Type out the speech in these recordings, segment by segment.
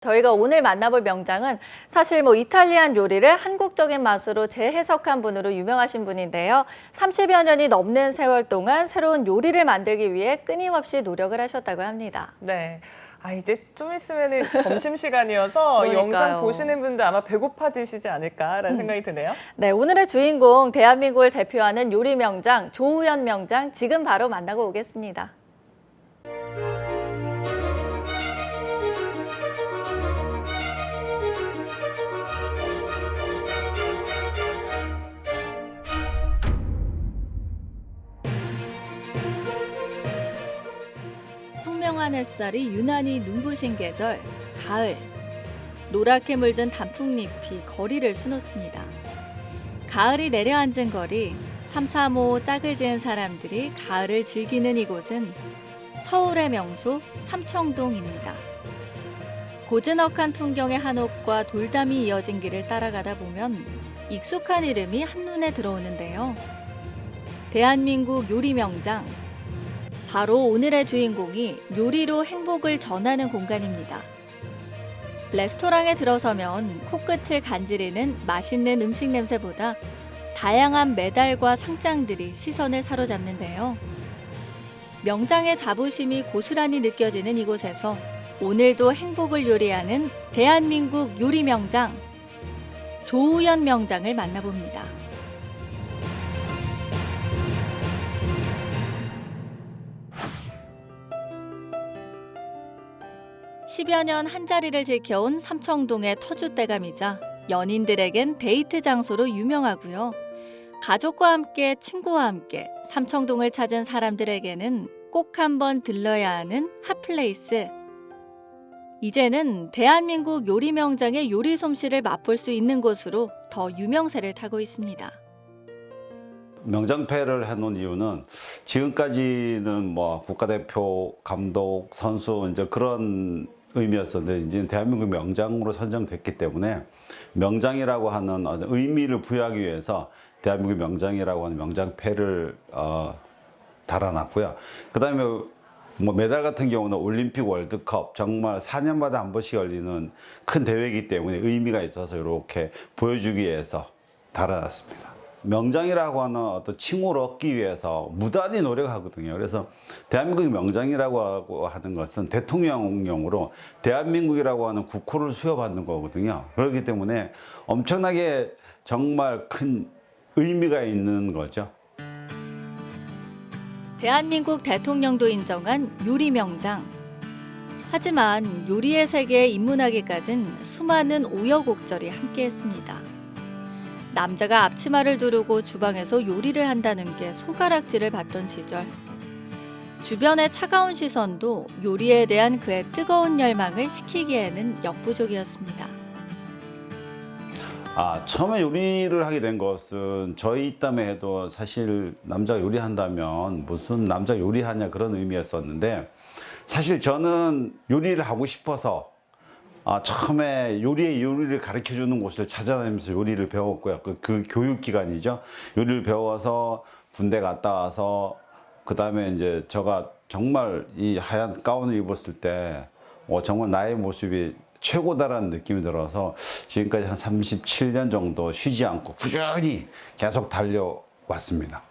저희가 오늘 만나볼 명장은 사실 이탈리안 요리를 한국적인 맛으로 재해석한 분으로 유명하신 분인데요. 30여 년이 넘는 세월 동안 새로운 요리를 만들기 위해 끊임없이 노력을 하셨다고 합니다. 네. 이제 좀 있으면 점심시간이어서 이 영상 그러니까요. 보시는 분들 아마 배고파지시지 않을까라는 생각이 드네요. 네, 오늘의 주인공 대한민국을 대표하는 요리 명장 조우현 명장 지금 바로 만나고 오겠습니다. 청명한 햇살이 유난히 눈부신 계절, 가을. 노랗게 물든 단풍잎이 거리를 수놓습니다. 가을이 내려앉은 거리, 삼삼오오 짝을 지은 사람들이 가을을 즐기는 이곳은 서울의 명소 삼청동입니다. 고즈넉한 풍경의 한옥과 돌담이 이어진 길을 따라가다 보면 익숙한 이름이 한눈에 들어오는데요. 대한민국 요리 명장. 바로 오늘의 주인공이 요리로 행복을 전하는 공간입니다. 레스토랑에 들어서면 코끝을 간지리는 맛있는 음식 냄새보다 다양한 메달과 상장들이 시선을 사로잡는데요. 명장의 자부심이 고스란히 느껴지는 이곳에서 오늘도 행복을 요리하는 대한민국 요리 명장 조우현 명장을 만나봅니다. 10여 년 한자리를 지켜온 삼청동의 터줏대감이자 연인들에겐 데이트 장소로 유명하고요. 가족과 함께 친구와 함께 삼청동을 찾은 사람들에게는 꼭 한번 들러야 하는 핫플레이스. 이제는 대한민국 요리 명장의 요리 솜씨를 맛볼 수 있는 곳으로 더 유명세를 타고 있습니다. 명장패를 해놓은 이유는 지금까지는 국가대표, 감독, 선수 이제 그런 의미였었는데 이제 대한민국 명장으로 선정됐기 때문에 명장이라고 하는 의미를 부여하기 위해서 대한민국 명장이라고 하는 명장패를 달아놨고요. 그다음에 메달 같은 경우는 올림픽, 월드컵 정말 4년마다 한 번씩 열리는 큰 대회이기 때문에 의미가 있어서 이렇게 보여주기 위해서 달아놨습니다. 명장이라고 하는 어떤 칭호를 얻기 위해서 무단히 노력하거든요. 그래서 대한민국이 명장이라고 하는 것은 대통령령으로 대한민국이라고 하는 국호를 수여받는 거거든요. 그렇기 때문에 엄청나게 정말 큰 의미가 있는 거죠. 대한민국 대통령도 인정한 요리 명장. 하지만 요리의 세계에 입문하기까진 수많은 우여곡절이 함께했습니다. 남자가 앞치마를 두르고 주방에서 요리를 한다는 게 손가락질을 받던 시절. 주변의 차가운 시선도 요리에 대한 그의 뜨거운 열망을 식히기에는 역부족이었습니다. 처음에 요리를 하게 된 것은 저희 땀에 해도 사실 남자가 요리한다면 무슨 남자 요리하냐 그런 의미였었는데 사실 저는 요리를 하고 싶어서 처음에 요리를 가르쳐 주는 곳을 찾아다니면서 요리를 배웠고요. 그 교육기관이죠. 요리를 배워서 군대 갔다 와서 그 다음에 이제 제가 정말 이 하얀 가운을 입었을 때 정말 나의 모습이 최고다라는 느낌이 들어서 지금까지 한 37년 정도 쉬지 않고 꾸준히 계속 달려왔습니다.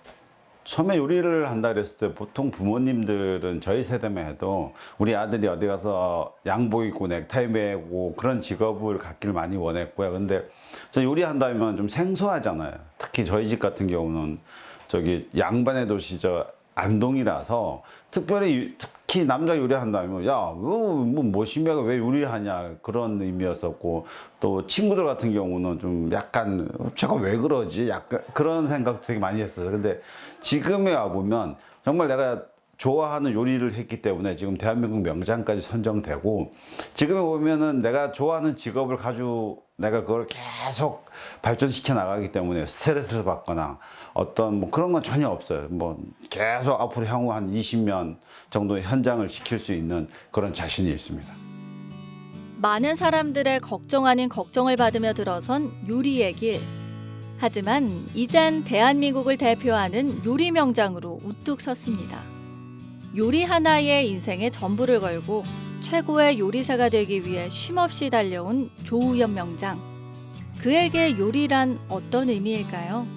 처음에 요리를 한다 그랬을 때 보통 부모님들은 저희 세대만 해도 우리 아들이 어디 가서 양복 입고 넥타이 매고 그런 직업을 갖기를 많이 원했고요. 근데 저 요리한다면 좀 생소하잖아요. 특히 저희 집 같은 경우는 양반의 도시 안동이라서 특히 남자 요리한다면 뭐심해가 왜 요리하냐 그런 의미였었고 또 친구들 같은 경우는 좀 약간 제가 왜 그러지 약간 그런 생각 되게 많이 했어요. 근데 지금에 와보면 정말 내가 좋아하는 요리를 했기 때문에 지금 대한민국 명장까지 선정되고 지금에 보면은 내가 좋아하는 직업을 가지고 내가 그걸 계속 발전시켜 나가기 때문에 스트레스를 받거나 어떤 그런 건 전혀 없어요. 계속 앞으로 향후 한 20년 정도 현장을 지킬 수 있는 그런 자신이 있습니다. 많은 사람들의 걱정 아닌 걱정을 받으며 들어선 요리의 길. 하지만 이젠 대한민국을 대표하는 요리 명장으로 우뚝 섰습니다. 요리 하나에 인생의 전부를 걸고 최고의 요리사가 되기 위해 쉼없이 달려온 조우현 명장. 그에게 요리란 어떤 의미일까요?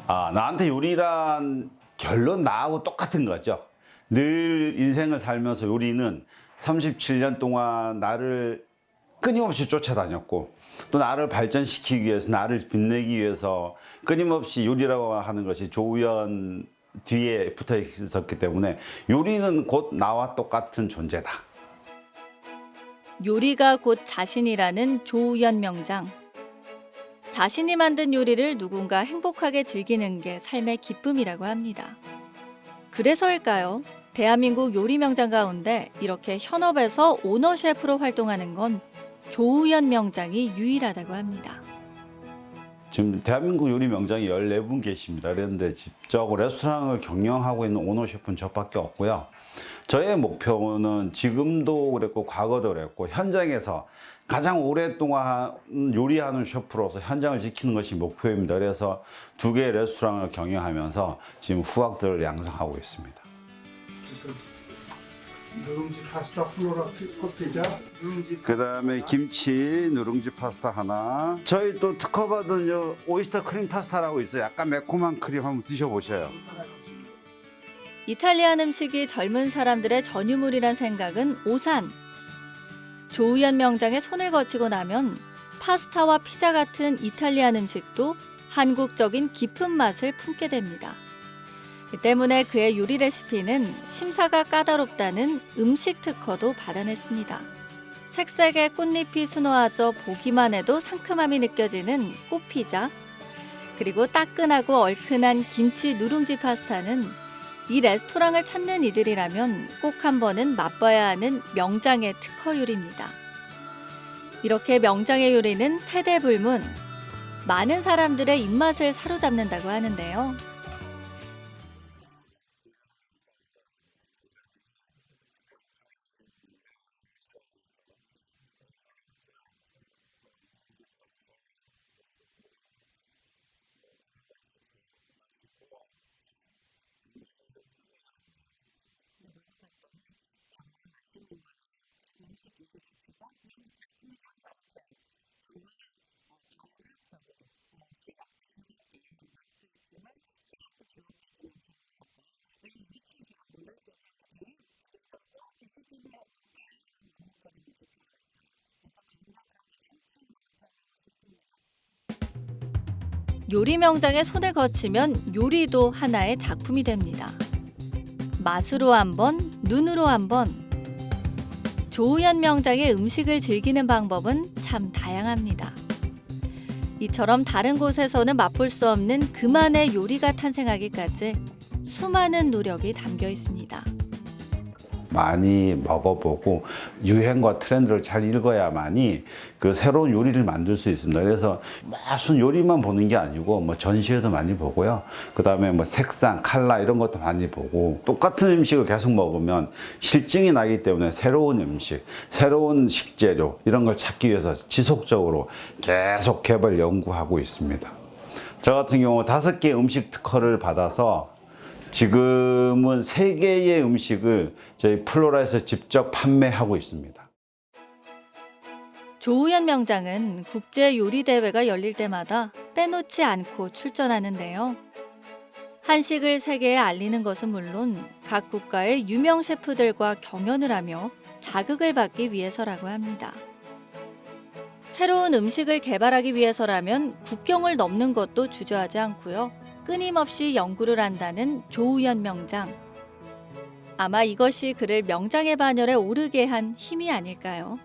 나한테 요리란 결론 나하고 똑같은 거죠. 늘 인생을 살면서 요리는 37년 동안 나를 끊임없이 쫓아다녔고 또 나를 발전시키기 위해서 나를 빛내기 위해서 끊임없이 요리라고 하는 것이 조우현 뒤에 붙어 있었기 때문에 요리는 곧 나와 똑같은 존재다. 요리가 곧 자신이라는 조우현 명장. 자신이 만든 요리를 누군가 행복하게 즐기는 게 삶의 기쁨이라고 합니다. 그래서일까요? 대한민국 요리 명장 가운데 이렇게 현업에서 오너 셰프로 활동하는 건 조우현 명장이 유일하다고 합니다. 지금 대한민국 요리 명장이 14분 계십니다. 그런데 직접 레스토랑을 경영하고 있는 오너 셰프는 저밖에 없고요. 저의 목표는 지금도 그랬고 과거도 그랬고 현장에서 가장 오랫동안 요리하는 셰프로서 현장을 지키는 것이 목표입니다. 그래서 2개의 레스토랑을 경영하면서 지금 후학들을 양성하고 있습니다. 누룽지 파스타 플로라 코피자 누룽지 그다음에 김치 누룽지 파스타 하나. 저희 또 특허받은 오이스터 크림 파스타라고 있어요. 약간 매콤한 크림 한번 드셔보셔요. 이탈리안 음식이 젊은 사람들의 전유물이란 생각은 오산. 조우현 명장의 손을 거치고 나면 파스타와 피자 같은 이탈리안 음식도 한국적인 깊은 맛을 품게 됩니다. 이 때문에 그의 요리 레시피는 심사가 까다롭다는 음식 특허도 받아냈습니다. 색색의 꽃잎이 수놓아져 보기만 해도 상큼함이 느껴지는 꽃피자, 그리고 따끈하고 얼큰한 김치 누룽지 파스타는 이 레스토랑을 찾는 이들이라면 꼭 한 번은 맛봐야 하는 명장의 특허 요리입니다. 이렇게 명장의 요리는 세대 불문, 많은 사람들의 입맛을 사로잡는다고 하는데요. 요리 명장의 손을 거치면 요리도 하나의 작품이 됩니다. 맛으로 한 번, 눈으로 한 번. 조우현 명장의 음식을 즐기는 방법은 참 다양합니다. 이처럼 다른 곳에서는 맛볼 수 없는 그만의 요리가 탄생하기까지 수많은 노력이 담겨 있습니다. 많이 먹어보고 유행과 트렌드를 잘 읽어야만이 그 새로운 요리를 만들 수 있습니다. 그래서 무슨 요리만 보는 게 아니고 뭐 전시회도 많이 보고요. 그 다음에 뭐 색상, 컬러 이런 것도 많이 보고 똑같은 음식을 계속 먹으면 실증이 나기 때문에 새로운 음식, 새로운 식재료 이런 걸 찾기 위해서 지속적으로 계속 개발 연구하고 있습니다. 저 같은 경우 5개 음식 특허를 받아서 지금은 3개의 음식을 저희 플로라에서 직접 판매하고 있습니다. 조우현 명장은 국제 요리 대회가 열릴 때마다 빼놓지 않고 출전하는데요. 한식을 세계에 알리는 것은 물론 각 국가의 유명 셰프들과 경연을 하며 자극을 받기 위해서라고 합니다. 새로운 음식을 개발하기 위해서라면 국경을 넘는 것도 주저하지 않고요. 끊임없이 연구를 한다는 조우현 명장. 아마 이것이 그를 명장의 반열에 오르게 한 힘이 아닐까요?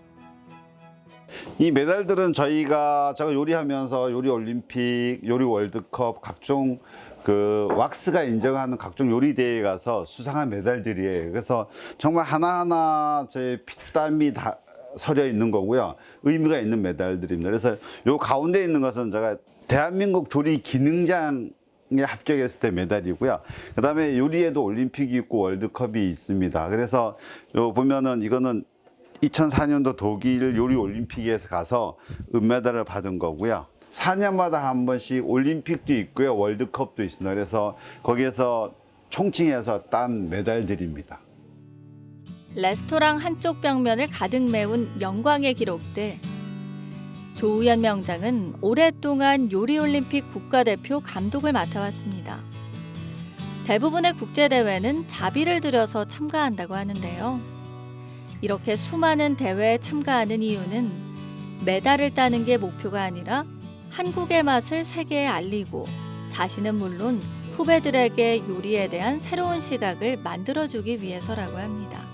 이 메달들은 제가 요리하면서 요리 올림픽, 요리 월드컵 각종 그 왁스가 인정하는 각종 요리 대회에 가서 수상한 메달들이에요. 그래서 정말 하나하나 제 피땀이 다 서려 있는 거고요. 의미가 있는 메달들입니다. 그래서 요 가운데 있는 것은 제가 대한민국 조리 기능장 합격했을 때 메달이고요. 그 다음에 요리에도 올림픽이 있고 월드컵이 있습니다. 그래서 요 보면은 이거는 2004년도 독일 요리 올림픽에서 가서 은메달을 받은 거고요. 4년마다 한 번씩 올림픽도 있고요. 월드컵도 있습니다. 그래서 거기에서 총칭해서 딴 메달들입니다. 레스토랑 한쪽 벽면을 가득 메운 영광의 기록들. 조우현 명장은 오랫동안 요리올림픽 국가대표 감독을 맡아왔습니다. 대부분의 국제대회는 자비를 들여서 참가한다고 하는데요. 이렇게 수많은 대회에 참가하는 이유는 메달을 따는 게 목표가 아니라 한국의 맛을 세계에 알리고 자신은 물론 후배들에게 요리에 대한 새로운 시각을 만들어주기 위해서라고 합니다.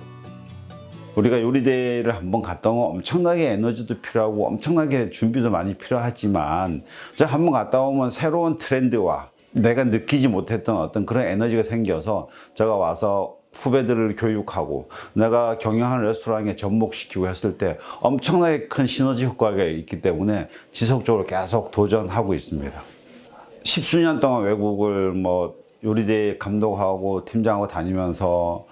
우리가 요리대회를 한번 갔다 오면 엄청나게 에너지도 필요하고 엄청나게 준비도 많이 필요하지만 제가 한번 갔다 오면 새로운 트렌드와 내가 느끼지 못했던 어떤 그런 에너지가 생겨서 제가 와서 후배들을 교육하고 내가 경영하는 레스토랑에 접목시키고 했을 때 엄청나게 큰 시너지 효과가 있기 때문에 지속적으로 계속 도전하고 있습니다. 10수년 동안 외국을 요리대회 감독하고 팀장하고 다니면서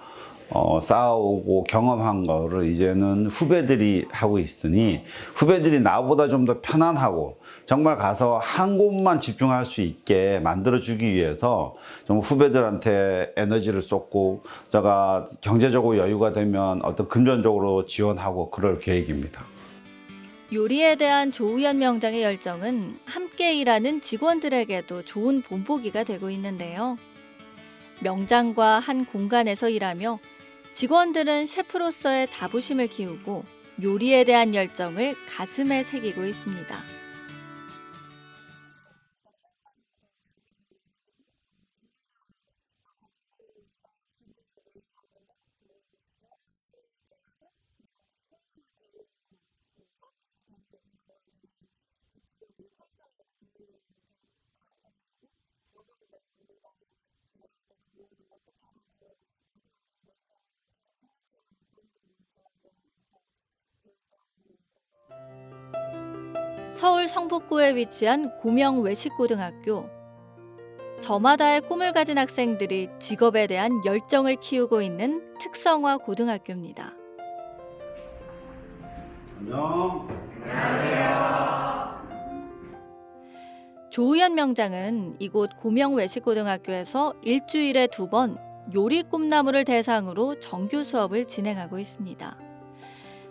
쌓아오고 경험한 거를 이제는 후배들이 하고 있으니 후배들이 나보다 좀 더 편안하고 정말 가서 한 곳만 집중할 수 있게 만들어주기 위해서 좀 후배들한테 에너지를 쏟고 제가 경제적으로 여유가 되면 어떤 금전적으로 지원하고 그럴 계획입니다. 요리에 대한 조우현 명장의 열정은 함께 일하는 직원들에게도 좋은 본보기가 되고 있는데요. 명장과 한 공간에서 일하며 직원들은 셰프로서의 자부심을 키우고 요리에 대한 열정을 가슴에 새기고 있습니다. 서울 성북구에 위치한 고명 외식고등학교. 저마다의 꿈을 가진 학생들이 직업에 대한 열정을 키우고 있는 특성화 고등학교입니다. 안녕. 조우현 명장은 이곳 고명 외식고등학교에서 일주일에 2번 요리 꿈나무를 대상으로 정규 수업을 진행하고 있습니다.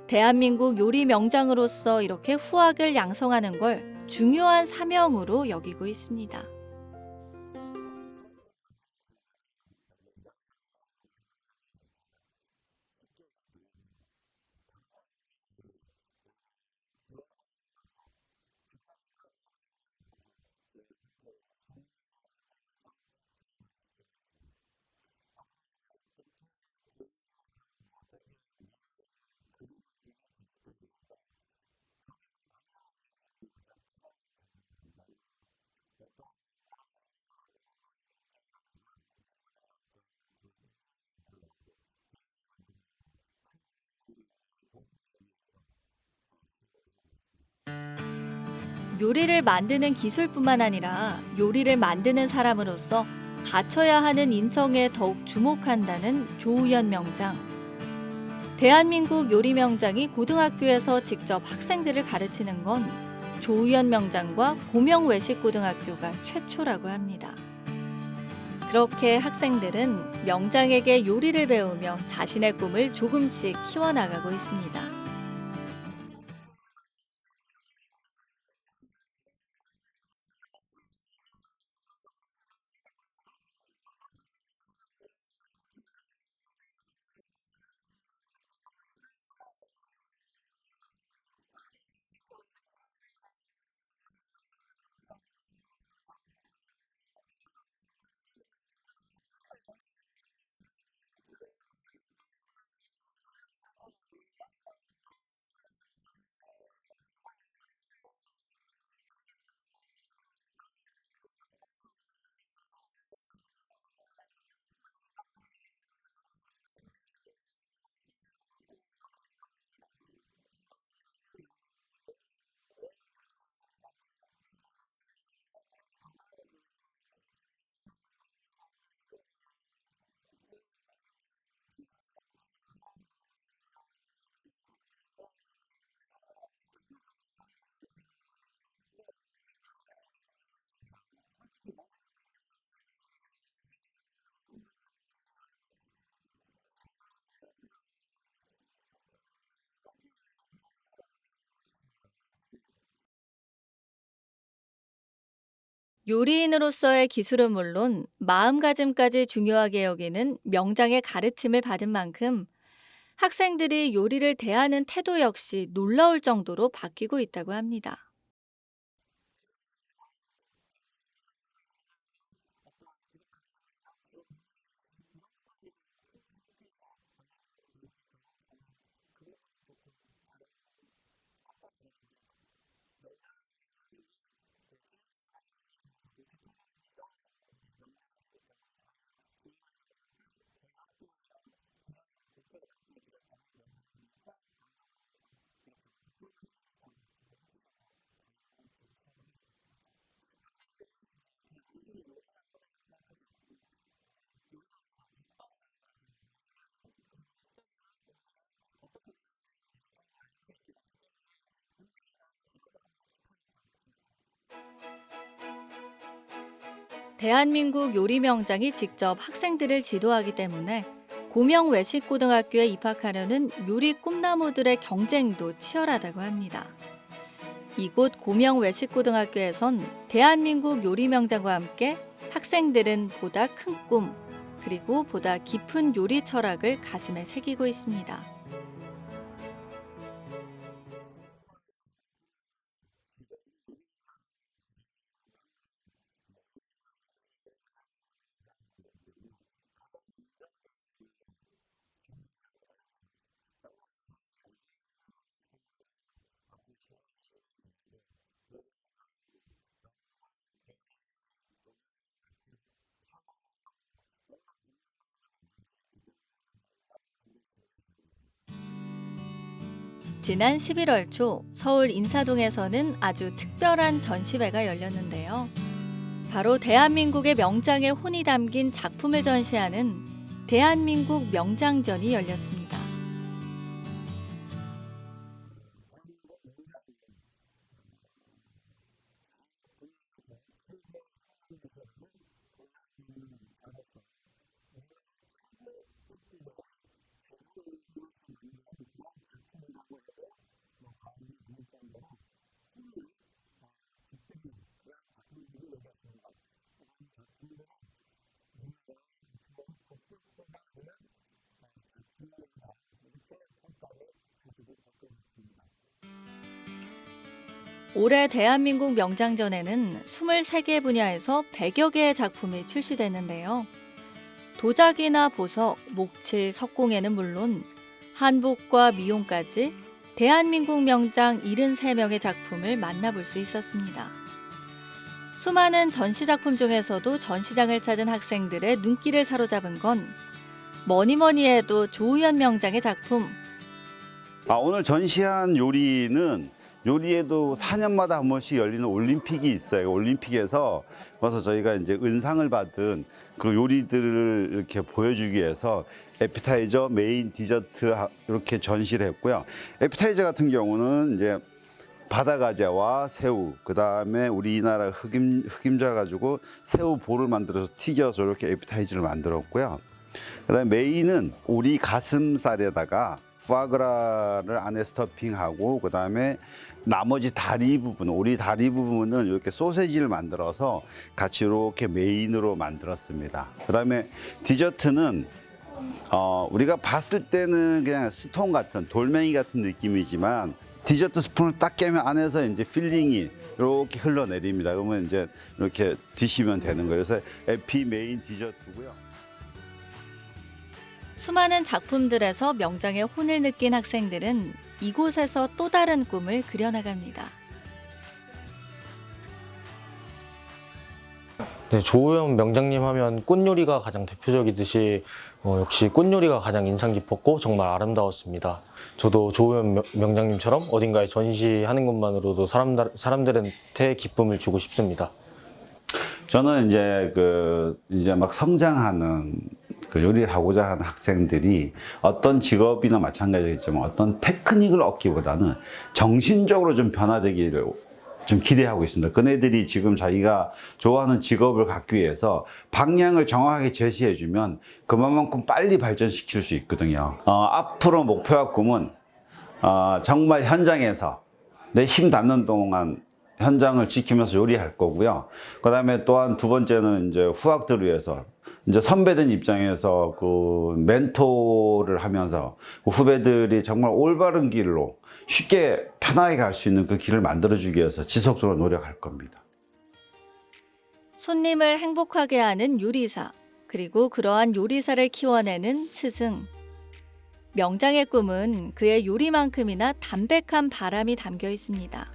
대한민국 요리 명장으로서 이렇게 후학을 양성하는 걸 중요한 사명으로 여기고 있습니다. 요리를 만드는 기술뿐만 아니라 요리를 만드는 사람으로서 갖춰야 하는 인성에 더욱 주목한다는 조우현 명장. 대한민국 요리 명장이 고등학교에서 직접 학생들을 가르치는 건 조우현 명장과 고명 외식고등학교가 최초라고 합니다. 그렇게 학생들은 명장에게 요리를 배우며 자신의 꿈을 조금씩 키워나가고 있습니다. 요리인으로서의 기술은 물론 마음가짐까지 중요하게 여기는 명장의 가르침을 받은 만큼 학생들이 요리를 대하는 태도 역시 놀라울 정도로 바뀌고 있다고 합니다. 대한민국 요리 명장이 직접 학생들을 지도하기 때문에 고명 외식고등학교에 입학하려는 요리 꿈나무들의 경쟁도 치열하다고 합니다. 이곳 고명 외식고등학교에선 대한민국 요리 명장과 함께 학생들은 보다 큰 꿈, 그리고 보다 깊은 요리 철학을 가슴에 새기고 있습니다. 지난 11월 초 서울 인사동에서는 아주 특별한 전시회가 열렸는데요. 바로 대한민국의 명장의 혼이 담긴 작품을 전시하는 대한민국 명장전이 열렸습니다. 올해 대한민국 명장전에는 23개 분야에서 100여 개의 작품이 출시됐는데요. 도자기나 보석, 목칠, 석공예는 물론 한복과 미용까지 대한민국 명장 73명의 작품을 만나볼 수 있었습니다. 수많은 전시작품 중에서도 전시장을 찾은 학생들의 눈길을 사로잡은 건 뭐니뭐니 해도 조우현 명장의 작품. 오늘 전시한 요리는 요리에도 4년마다 한 번씩 열리는 올림픽이 있어요. 올림픽에서 거기서 저희가 이제 은상을 받은 그 요리들을 이렇게 보여주기 위해서 에피타이저, 메인, 디저트 이렇게 전시를 했고요. 에피타이저 같은 경우는 이제 바다가재와 새우, 그 다음에 우리나라 흑임자 가지고 새우 볼을 만들어서 튀겨서 이렇게 에피타이저를 만들었고요. 그 다음에 메인은 오리 가슴살에다가 푸아그라를 안에 스토핑하고, 그 다음에 나머지 다리 부분, 오리 다리 부분은 이렇게 소세지를 만들어서 같이 이렇게 메인으로 만들었습니다. 그 다음에 디저트는 우리가 봤을 때는 그냥 스톤 같은, 돌멩이 같은 느낌이지만 디저트 스푼을 딱 깨면 안에서 이제 필링이 이렇게 흘러내립니다. 그러면 이제 이렇게 드시면 되는 거예요. 그래서 에피 메인 디저트고요. 수많은 작품들에서 명장의 혼을 느낀 학생들은 이곳에서 또 다른 꿈을 그려나갑니다. 네, 조우현 명장님 하면 꽃요리가 가장 대표적이듯이 역시 꽃요리가 가장 인상 깊었고 정말 아름다웠습니다. 저도 조우현 명장님처럼 어딘가에 전시하는 것만으로도 사람들한테 기쁨을 주고 싶습니다. 저는 이제 막 성장하는 그 요리를 하고자 하는 학생들이 어떤 직업이나 마찬가지겠지만 어떤 테크닉을 얻기보다는 정신적으로 좀 변화되기를 좀 기대하고 있습니다. 그네들이 지금 자기가 좋아하는 직업을 갖기 위해서 방향을 정확하게 제시해주면 그만큼 빨리 발전시킬 수 있거든요. 앞으로 목표와 꿈은 정말 현장에서 내 힘 닿는 동안 현장을 지키면서 요리할 거고요. 그다음에 또한 두 번째는 이제 후학들을 위해서 이제 선배된 입장에서 그 멘토를 하면서 그 후배들이 정말 올바른 길로 쉽게 편하게 갈 수 있는 그 길을 만들어주기 위해서 지속적으로 노력할 겁니다. 손님을 행복하게 하는 요리사, 그리고 그러한 요리사를 키워내는 스승. 명장의 꿈은 그의 요리만큼이나 담백한 바람이 담겨 있습니다.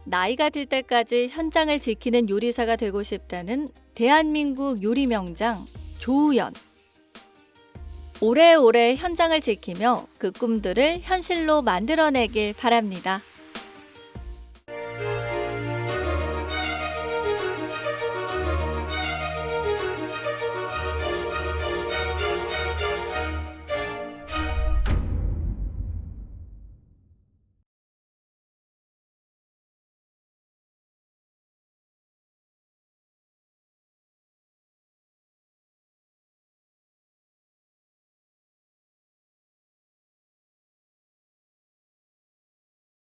나이가 들 때까지 현장을 지키는 요리사가 되고 싶다는 대한민국 요리 명장 조우연. 오래오래 현장을 지키며 그 꿈들을 현실로 만들어내길 바랍니다.